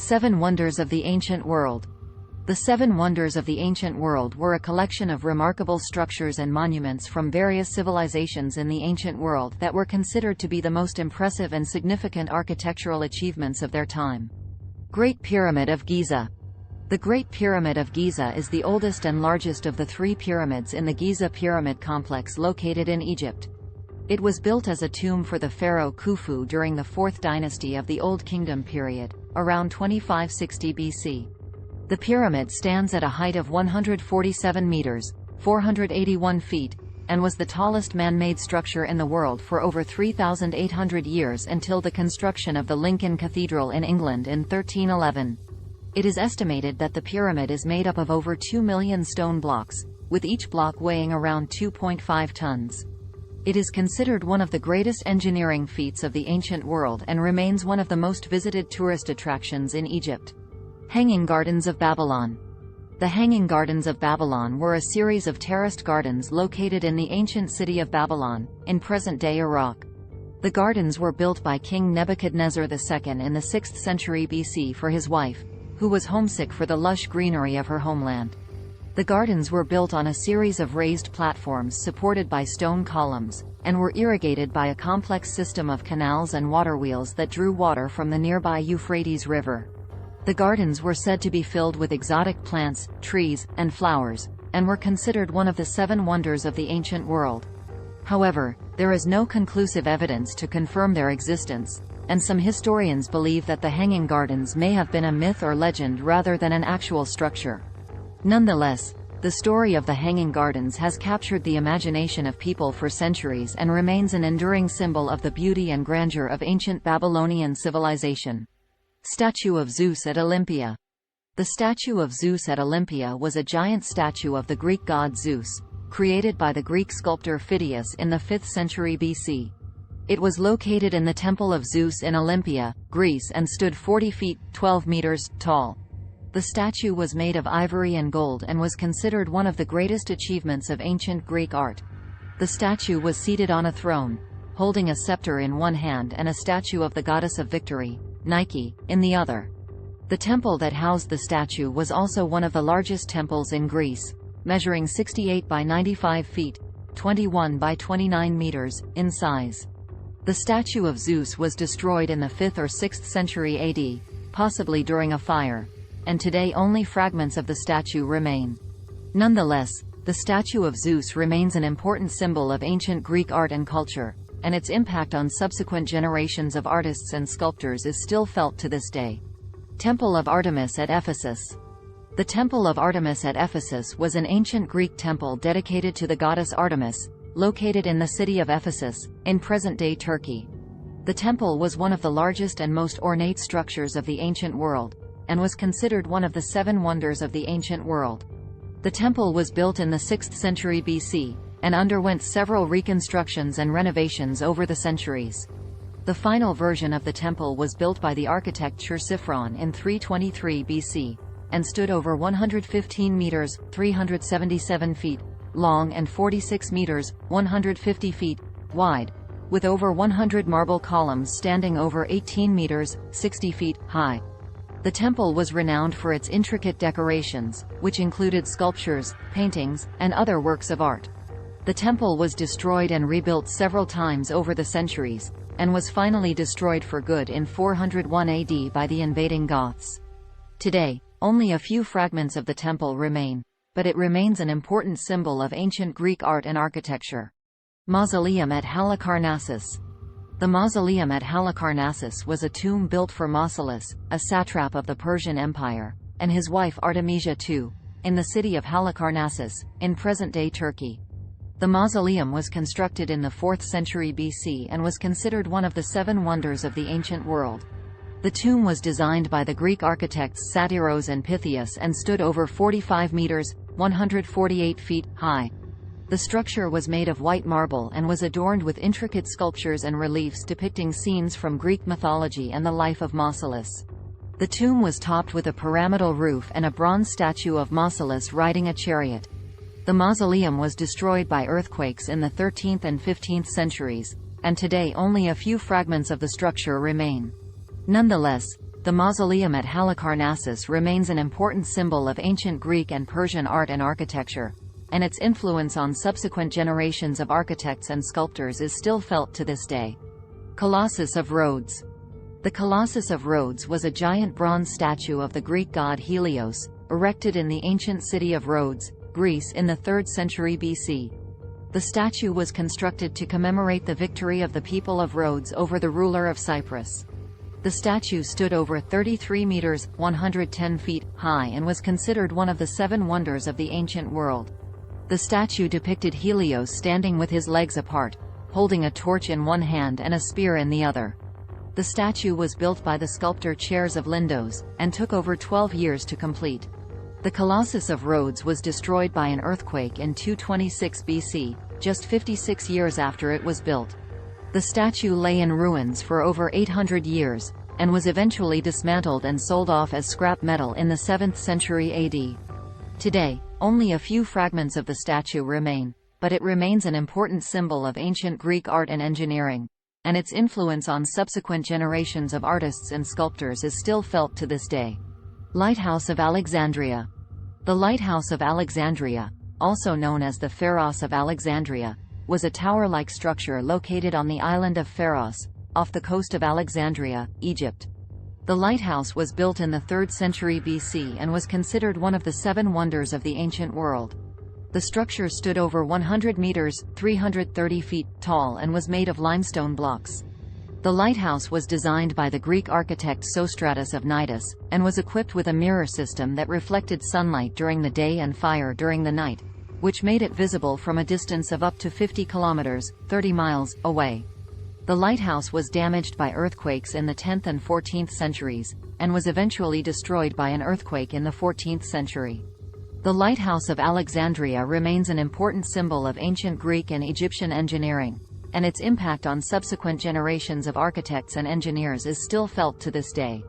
Seven Wonders of the Ancient World. The Seven Wonders of the Ancient World were a collection of remarkable structures and monuments from various civilizations in the ancient world that were considered to be the most impressive and significant architectural achievements of their time. Great Pyramid of Giza. The Great Pyramid of Giza is the oldest and largest of the three pyramids in the Giza Pyramid Complex located in Egypt. It was built as a tomb for the pharaoh Khufu during the 4th dynasty of the Old Kingdom period, around 2560 BC. The pyramid stands at a height of 147 meters, 481 feet, and was the tallest man-made structure in the world for over 3,800 years until the construction of the Lincoln Cathedral in England in 1311. It is estimated that the pyramid is made up of over 2 million stone blocks, with each block weighing around 2.5 tons. It is considered one of the greatest engineering feats of the ancient world and remains one of the most visited tourist attractions in Egypt. Hanging Gardens of Babylon. The Hanging Gardens of Babylon were a series of terraced gardens located in the ancient city of Babylon, in present-day Iraq. The gardens were built by King Nebuchadnezzar II in the 6th century BC for his wife, who was homesick for the lush greenery of her homeland. The gardens were built on a series of raised platforms supported by stone columns, and were irrigated by a complex system of canals and waterwheels that drew water from the nearby Euphrates River. The gardens were said to be filled with exotic plants, trees, and flowers, and were considered one of the seven wonders of the ancient world. However, there is no conclusive evidence to confirm their existence, and some historians believe that the Hanging Gardens may have been a myth or legend rather than an actual structure. Nonetheless, the story of the Hanging Gardens has captured the imagination of people for centuries and remains an enduring symbol of the beauty and grandeur of ancient Babylonian civilization. Statue of Zeus at Olympia. The statue of Zeus at Olympia was a giant statue of the Greek god Zeus, created by the Greek sculptor Phidias in the 5th century BC. It was located in the Temple of Zeus in Olympia, Greece, and stood 40 feet, 12 meters, tall. The statue was made of ivory and gold and was considered one of the greatest achievements of ancient Greek art. The statue was seated on a throne, holding a scepter in one hand and a statue of the goddess of victory, Nike, in the other. The temple that housed the statue was also one of the largest temples in Greece, measuring 68 by 95 feet, 21 by 29 meters, in size. The statue of Zeus was destroyed in the 5th or 6th century AD, possibly during a fire, and today only fragments of the statue remain. Nonetheless, the statue of Zeus remains an important symbol of ancient Greek art and culture, and its impact on subsequent generations of artists and sculptors is still felt to this day. Temple of Artemis at Ephesus. The Temple of Artemis at Ephesus was an ancient Greek temple dedicated to the goddess Artemis, located in the city of Ephesus, in present-day Turkey. The temple was one of the largest and most ornate structures of the ancient world, and was considered one of the seven wonders of the ancient world. The temple was built in the 6th century BC, and underwent several reconstructions and renovations over the centuries. The final version of the temple was built by the architect Chersiphron in 323 BC, and stood over 115 meters, 377 feet, long and 46 meters, 150 feet, wide, with over 100 marble columns standing over 18 meters, 60 feet, high. The temple was renowned for its intricate decorations, which included sculptures, paintings, and other works of art. The temple was destroyed and rebuilt several times over the centuries, and was finally destroyed for good in 401 AD by the invading Goths. Today, only a few fragments of the temple remain, but it remains an important symbol of ancient Greek art and architecture. Mausoleum at Halicarnassus. The mausoleum at Halicarnassus was a tomb built for Mausolus, a satrap of the Persian Empire, and his wife Artemisia II, in the city of Halicarnassus, in present-day Turkey. The mausoleum was constructed in the 4th century BC and was considered one of the seven wonders of the ancient world. The tomb was designed by the Greek architects Satyros and Pythias and stood over 45 meters, 148 feet, high. The structure was made of white marble and was adorned with intricate sculptures and reliefs depicting scenes from Greek mythology and the life of Mausolus. The tomb was topped with a pyramidal roof and a bronze statue of Mausolus riding a chariot. The mausoleum was destroyed by earthquakes in the 13th and 15th centuries, and today only a few fragments of the structure remain. Nonetheless, The mausoleum at Halicarnassus remains an important symbol of ancient Greek and Persian art and architecture, and its influence on subsequent generations of architects and sculptors is still felt to this day. Colossus of Rhodes. The Colossus of Rhodes was a giant bronze statue of the Greek god Helios, erected in the ancient city of Rhodes, Greece in the 3rd century BC. The statue was constructed to commemorate the victory of the people of Rhodes over the ruler of Cyprus. The statue stood over 33 meters, 110 feet, high and was considered one of the 7 wonders of the ancient world. The statue depicted Helios standing with his legs apart, holding a torch in one hand and a spear in the other. The statue was built by the sculptor Chares of Lindos, and took over 12 years to complete. The Colossus of Rhodes was destroyed by an earthquake in 226 BC, just 56 years after it was built. The statue lay in ruins for over 800 years, and was eventually dismantled and sold off as scrap metal in the 7th century AD. Today, only a few fragments of the statue remain, but it remains an important symbol of ancient Greek art and engineering, and its influence on subsequent generations of artists and sculptors is still felt to this day. Lighthouse of Alexandria. The Lighthouse of Alexandria, also known as the Pharos of Alexandria, was a tower-like structure located on the island of Pharos, off the coast of Alexandria, Egypt. The lighthouse was built in the 3rd century BC and was considered one of the 7 wonders of the ancient world. The structure stood over 100 meters, 330 feet, tall and was made of limestone blocks. The lighthouse was designed by the Greek architect Sostratus of Cnidus, and was equipped with a mirror system that reflected sunlight during the day and fire during the night, which made it visible from a distance of up to 50 kilometers, 30 miles, away. The lighthouse was damaged by earthquakes in the 10th and 14th centuries, and was eventually destroyed by an earthquake in the 14th century. The Lighthouse of Alexandria remains an important symbol of ancient Greek and Egyptian engineering, and its impact on subsequent generations of architects and engineers is still felt to this day.